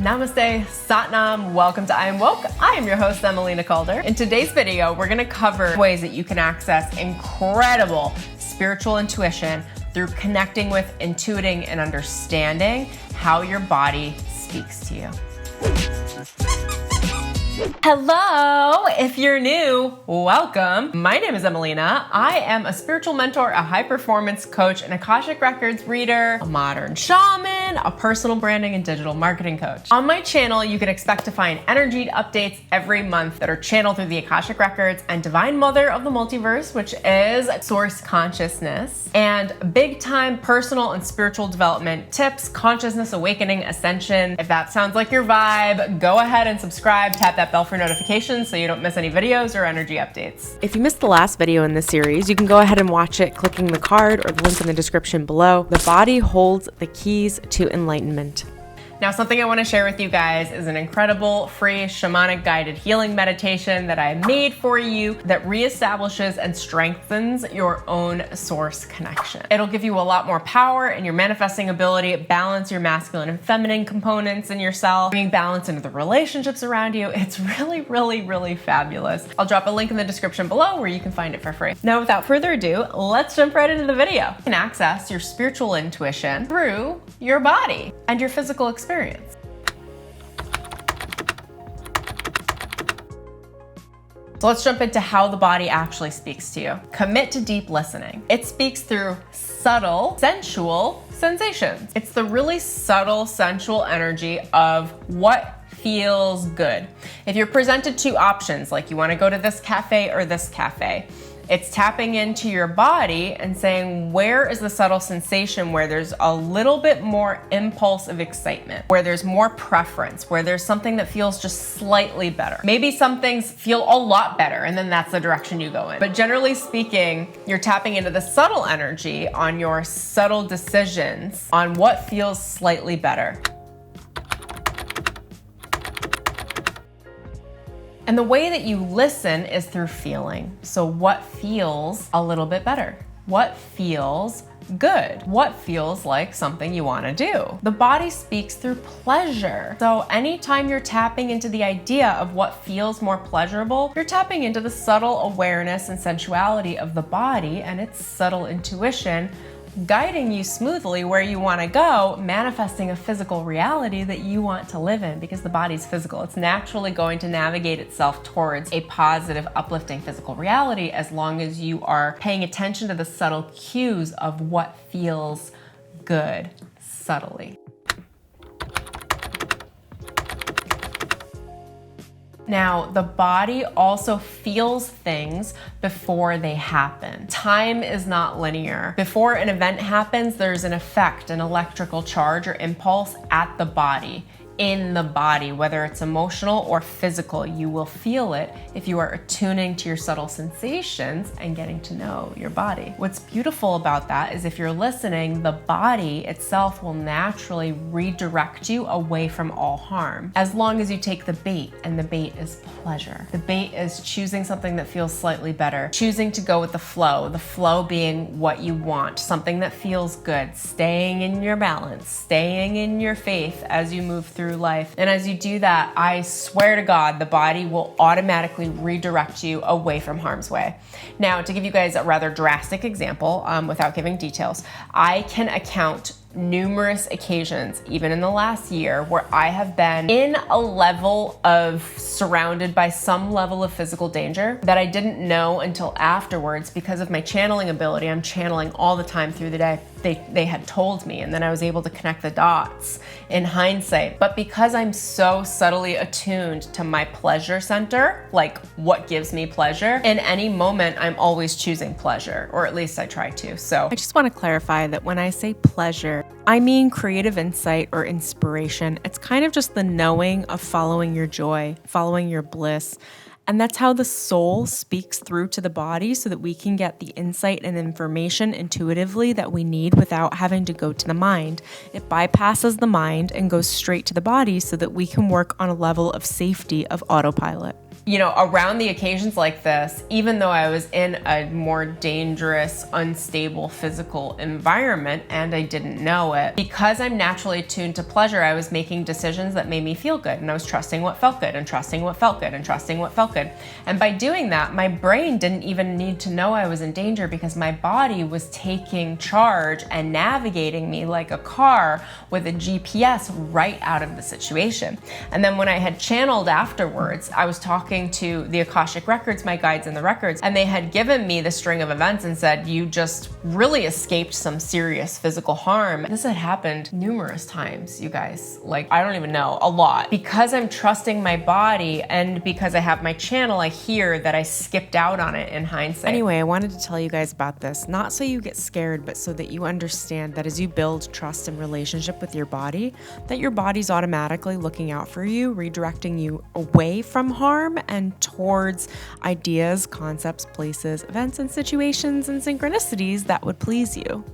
Namaste, Satnam, welcome to I Am Woke. I am your host, Emelina Calder. In today's video, we're gonna cover ways that you can access incredible spiritual intuition through connecting with, intuiting, and understanding how your body speaks to you. Hello, if you're new, welcome. My name is Emelina. I am a spiritual mentor, a high performance coach, an Akashic Records reader, a modern shaman, a personal branding and digital marketing coach. On my channel, you can expect to find energy updates every month that are channeled through the Akashic Records and Divine Mother of the Multiverse, which is Source Consciousness, and big time personal and spiritual development tips, consciousness awakening, ascension. If that sounds like your vibe, go ahead and subscribe, tap that bell for notifications so you don't miss any videos or energy updates. If you missed the last video in this series, you can go ahead and watch it clicking the card or the link in the description below. The body holds the keys to enlightenment. Now, something I want to share with you guys is an incredible free shamanic guided healing meditation that I made for you that reestablishes and strengthens your own source connection. It'll give you a lot more power in your manifesting ability, balance your masculine and feminine components in yourself, bringing balance into the relationships around you. It's really fabulous. I'll drop a link in the description below where you can find it for free. Now, without further ado, let's jump right into the video. You can access your spiritual intuition through your body and your physical experience. So let's jump into how the body actually speaks to you. Commit to deep listening. It speaks through subtle, sensual sensations. It's the really subtle, sensual energy of what feels good. If you're presented two options, like you want to go to this cafe or this cafe, it's tapping into your body and saying, where is the subtle sensation where there's a little bit more impulse of excitement, where there's more preference, where there's something that feels just slightly better. Maybe some things feel a lot better, and then that's the direction you go in. But generally speaking, you're tapping into the subtle energy on your subtle decisions on what feels slightly better. And the way that you listen is through feeling. So what feels a little bit better? What feels good? What feels like something you want to do? The body speaks through pleasure. So anytime you're tapping into the idea of what feels more pleasurable, you're tapping into the subtle awareness and sensuality of the body and its subtle intuition, guiding you smoothly where you want to go, manifesting a physical reality that you want to live in, because the body's physical. It's naturally going to navigate itself towards a positive, uplifting physical reality as long as you are paying attention to the subtle cues of what feels good subtly. Now, the body also feels things before they happen. Time is not linear. Before an event happens, there's an effect, an electrical charge or impulse at the body, in the body, whether it's emotional or physical. You will feel it if you are attuning to your subtle sensations and getting to know your body. What's beautiful about that is if you're listening, the body itself will naturally redirect you away from all harm, as long as you take the bait, and the bait is pleasure. The bait is choosing something that feels slightly better, choosing to go with the flow being what you want, something that feels good, staying in your balance, staying in your faith as you move through life. And as you do that, I swear to God, the body will automatically redirect you away from harm's way. Now, to give you guys a rather drastic example, without giving details, I can account numerous occasions, even in the last year, where I have been in a level of surrounded by some level of physical danger that I didn't know until afterwards because of my channeling ability. I'm channeling all the time through the day. They had told me, and then I was able to connect the dots in hindsight. But because I'm so subtly attuned to my pleasure center, like what gives me pleasure, in any moment, I'm always choosing pleasure, or at least I try to. So I just want to clarify that when I say pleasure, I mean creative insight or inspiration. It's kind of just the knowing of following your joy, following your bliss. And that's how the soul speaks through to the body so that we can get the insight and information intuitively that we need without having to go to the mind. It bypasses the mind and goes straight to the body so that we can work on a level of safety of autopilot. You know, around the occasions like this, even though I was in a more dangerous, unstable physical environment and I didn't know it, because I'm naturally attuned to pleasure, I was making decisions that made me feel good, and I was trusting what felt good and trusting what felt good and trusting what felt good. And by doing that, my brain didn't even need to know I was in danger because my body was taking charge and navigating me like a car with a GPS right out of the situation. And then when I had channeled afterwards, I was talking to the Akashic records, my guides in the records, and they had given me the string of events and said, you just really escaped some serious physical harm. This had happened numerous times, you guys. Like, I don't even know, a lot. Because I'm trusting my body and because I have my channel, I hear that I skipped out on it in hindsight. Anyway, I wanted to tell you guys about this, not so you get scared, but so that you understand that as you build trust and relationship with your body, that your body's automatically looking out for you, redirecting you away from harm and towards ideas, concepts, places, events, and situations and synchronicities that would please you.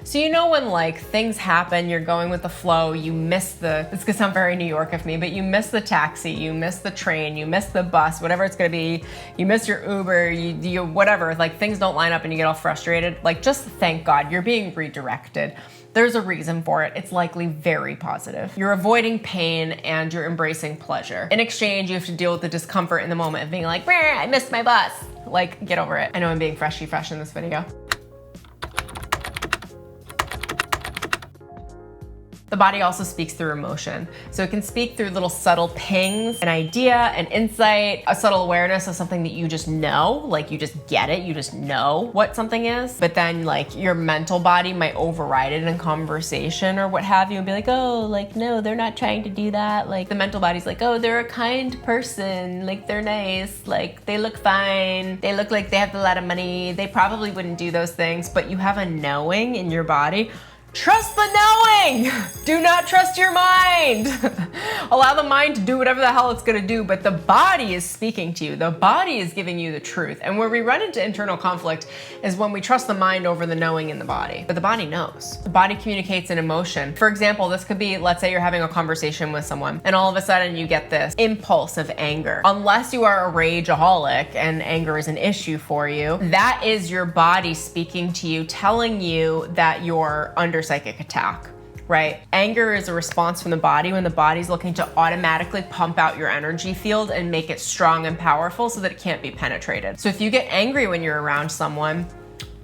So you know when like things happen, you're going with the flow, you miss it's gonna sound very New York of me, but you miss the taxi, you miss the train, you miss the bus, whatever it's gonna be, you miss your Uber, you whatever, like things don't line up and you get all frustrated, like just thank God you're being redirected. There's a reason for it. It's likely very positive. You're avoiding pain and you're embracing pleasure. In exchange, you have to deal with the discomfort in the moment of being like, I missed my bus. Like, get over it. I know I'm being fresh in this video. The body also speaks through emotion. So it can speak through little subtle pings, an idea, an insight, a subtle awareness of something that you just know, like you just get it, you just know what something is. But then like your mental body might override it in conversation or what have you and be like, oh, like, no, they're not trying to do that. Like the mental body's like, oh, they're a kind person. Like they're nice. Like they look fine. They look like they have a lot of money. They probably wouldn't do those things, but you have a knowing in your body. Trust the knowing! Do not trust your mind! Allow the mind to do whatever the hell it's gonna do, but the body is speaking to you. The body is giving you the truth. And where we run into internal conflict is when we trust the mind over the knowing in the body. But the body knows. The body communicates an emotion. For example, this could be, let's say you're having a conversation with someone, and all of a sudden you get this impulse of anger. Unless you are a rageaholic and anger is an issue for you, that is your body speaking to you, telling you that you're under psychic attack, right? Anger is a response from the body when the body's looking to automatically pump out your energy field and make it strong and powerful so that it can't be penetrated. So if you get angry when you're around someone,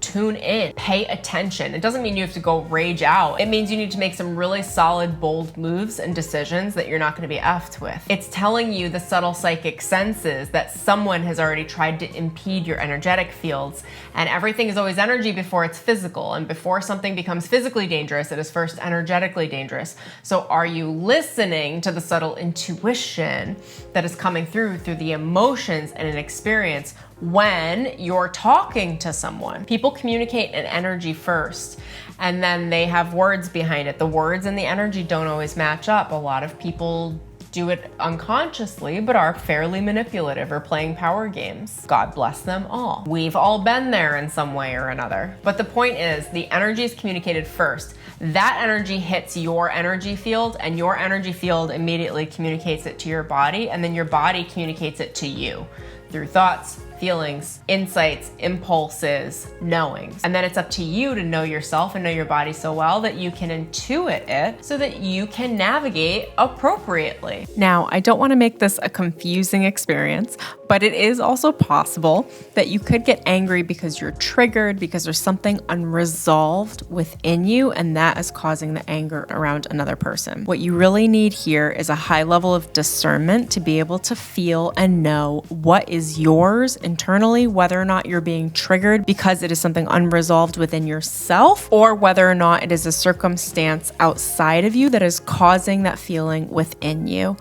tune in, pay attention. It doesn't mean you have to go rage out. It means you need to make some really solid, bold moves and decisions that you're not gonna be effed with. It's telling you the subtle psychic senses that someone has already tried to impede your energetic fields, and everything is always energy before it's physical, and before something becomes physically dangerous, it is first energetically dangerous. So are you listening to the subtle intuition that is coming through the emotions and an experience when you're talking to someone? People communicate in energy first, and then they have words behind it. The words and the energy don't always match up. A lot of people do it unconsciously, but are fairly manipulative or playing power games. God bless them all. We've all been there in some way or another. But the point is, the energy is communicated first. That energy hits your energy field, and your energy field immediately communicates it to your body, and then your body communicates it to you through thoughts, feelings, insights, impulses, knowings. And then it's up to you to know yourself and know your body so well that you can intuit it so that you can navigate appropriately. Now, I don't want to make this a confusing experience, but it is also possible that you could get angry because you're triggered, because there's something unresolved within you, and that is causing the anger around another person. What you really need here is a high level of discernment to be able to feel and know what is yours internally, whether or not you're being triggered because it is something unresolved within yourself, or whether or not it is a circumstance outside of you that is causing that feeling within you.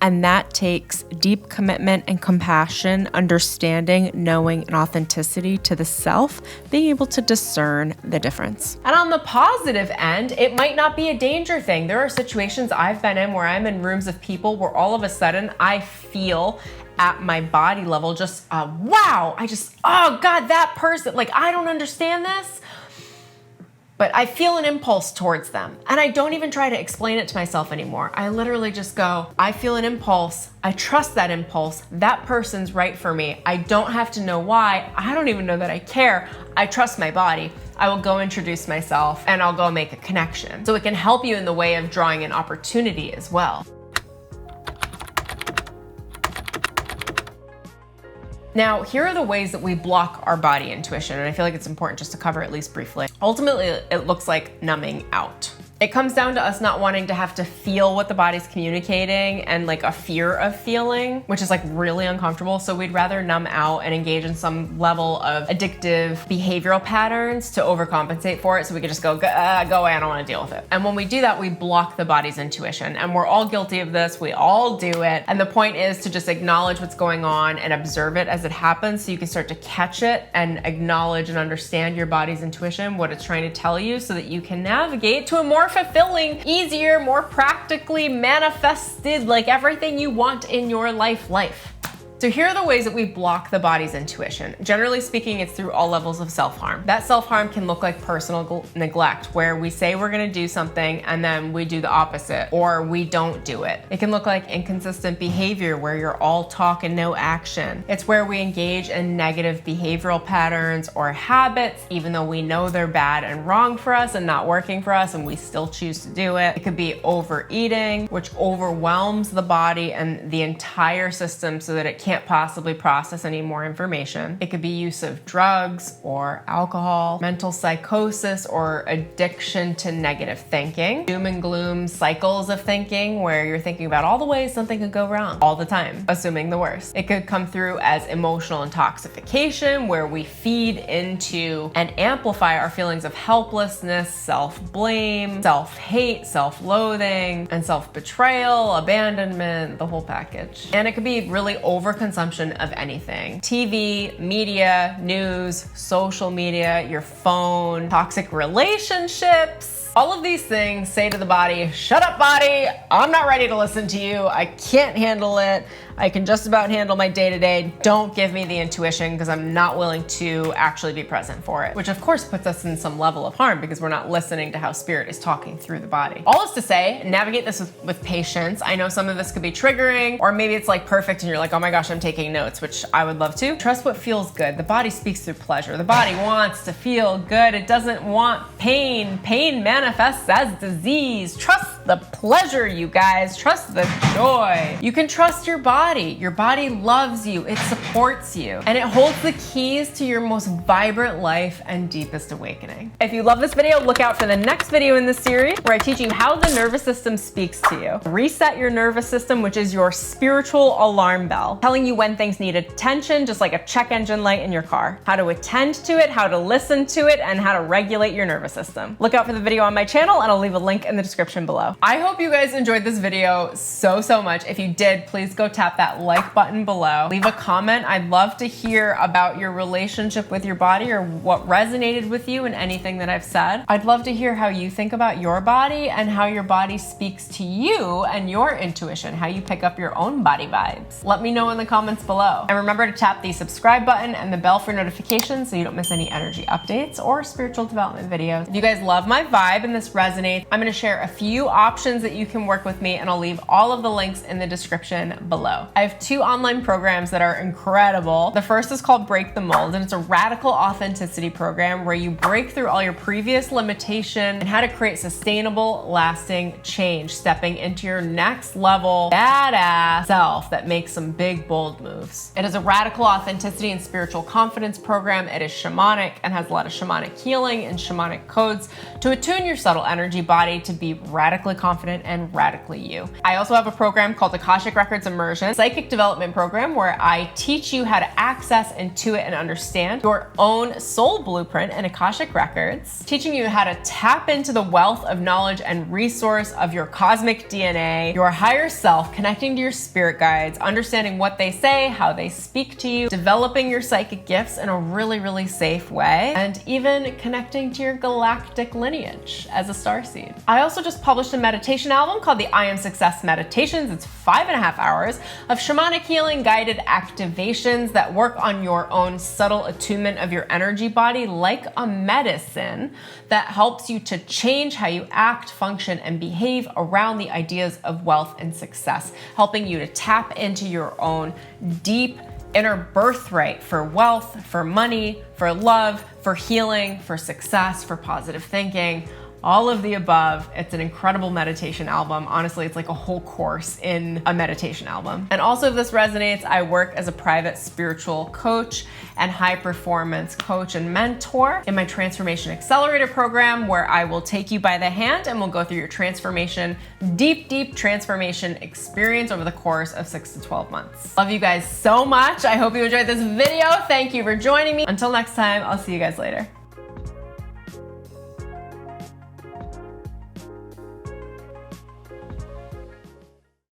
And that takes deep commitment and compassion, understanding, knowing, and authenticity to the self, being able to discern the difference. And on the positive end, it might not be a danger thing. There are situations I've been in where I'm in rooms of people where all of a sudden I feel at my body level just, wow, oh God, that person, like, I don't understand this. but I feel an impulse towards them. And I don't even try to explain it to myself anymore. I literally just go, I feel an impulse. I trust that impulse. That person's right for me. I don't have to know why. I don't even know that I care. I trust my body. I will go introduce myself and I'll go make a connection. So it can help you in the way of drawing an opportunity as well. Now, here are the ways that we block our body intuition, and I feel like it's important just to cover at least briefly. Ultimately, it looks like numbing out. It comes down to us not wanting to have to feel what the body's communicating and like a fear of feeling, which is like really uncomfortable. So we'd rather numb out and engage in some level of addictive behavioral patterns to overcompensate for it. So we could just go away, I don't want to deal with it. And when we do that, we block the body's intuition. And we're all guilty of this. We all do it. And the point is to just acknowledge what's going on and observe it as it happens so you can start to catch it and acknowledge and understand your body's intuition, what it's trying to tell you, so that you can navigate to a more fulfilling, easier, more practically manifested, like everything you want in your life. So here are the ways that we block the body's intuition. Generally speaking, it's through all levels of self-harm. That self-harm can look like personal neglect, where we say we're gonna do something and then we do the opposite, or we don't do it. It can look like inconsistent behavior, where you're all talk and no action. It's where we engage in negative behavioral patterns or habits, even though we know they're bad and wrong for us and not working for us, and we still choose to do it. It could be overeating, which overwhelms the body and the entire system so that it can't possibly process any more information. It could be use of drugs or alcohol, mental psychosis or addiction to negative thinking, doom and gloom cycles of thinking, where you're thinking about all the ways something could go wrong all the time, assuming the worst. It could come through as emotional intoxication, where we feed into and amplify our feelings of helplessness, self-blame, self-hate, self-loathing, and self-betrayal, abandonment, the whole package. And it could be really overconsumption of anything. TV, media, news, social media, your phone, toxic relationships. All of these things say to the body, shut up body, I'm not ready to listen to you. I can't handle it. I can just about handle my day-to-day. Don't give me the intuition, because I'm not willing to actually be present for it. Which of course puts us in some level of harm, because we're not listening to how spirit is talking through the body. All is to say, navigate this with patience. I know some of this could be triggering, or maybe it's like perfect and you're like, oh my gosh, I'm taking notes, which I would love to. Trust what feels good. The body speaks through pleasure. The body wants to feel good. It doesn't want pain. Pain manifests as disease. Trust the pleasure, you guys. Trust the joy. You can trust your body. Your body loves you. It supports you. And it holds the keys to your most vibrant life and deepest awakening. If you love this video, look out for the next video in this series, where I teach you how the nervous system speaks to you. Reset your nervous system, which is your spiritual alarm bell, telling you when things need attention, just like a check engine light in your car. How to attend to it, how to listen to it, and how to regulate your nervous system. Look out for the video on my channel, and I'll leave a link in the description below. I hope you guys enjoyed this video so much. If you did, please go tap that like button below. Leave a comment. I'd love to hear about your relationship with your body, or what resonated with you in anything that I've said. I'd love to hear how you think about your body and how your body speaks to you and your intuition, how you pick up your own body vibes. Let me know in the comments below. And remember to tap the subscribe button and the bell for notifications so you don't miss any energy updates or spiritual development videos. If you guys love my vibe and this resonates, I'm gonna share a few options that you can work with me, and I'll leave all of the links in the description below. I have 2 online programs that are incredible. The first is called Break the Mold, and it's a radical authenticity program where you break through all your previous limitation and how to create sustainable, lasting change, stepping into your next level badass self that makes some big, bold moves. It is a radical authenticity and spiritual confidence program. It is shamanic and has a lot of shamanic healing and shamanic codes to attune your subtle energy body to be radically confident and radically you. I also have a program called Akashic Records Immersion, psychic development program, where I teach you how to access, intuit, and understand your own soul blueprint and Akashic Records, teaching you how to tap into the wealth of knowledge and resource of your cosmic DNA, your higher self, connecting to your spirit guides, understanding what they say, how they speak to you, developing your psychic gifts in a really safe way, and even connecting to your galactic lineage as a starseed. I also just published an meditation album called the I Am Success Meditations. It's 5.5 hours of shamanic healing guided activations that work on your own subtle attunement of your energy body like a medicine that helps you to change how you act, function, and behave around the ideas of wealth and success, helping you to tap into your own deep inner birthright for wealth, for money, for love, for healing, for success, for positive thinking. All of the above. It's an incredible meditation album. Honestly, it's like a whole course in a meditation album. And also, if this resonates, I work as a private spiritual coach and high performance coach and mentor in my Transformation Accelerator program, where I will take you by the hand and we'll go through your transformation, deep transformation experience over the course of 6 to 12 months. Love you guys so much. I hope you enjoyed this video. Thank you for joining me. Until next time, I'll see you guys later.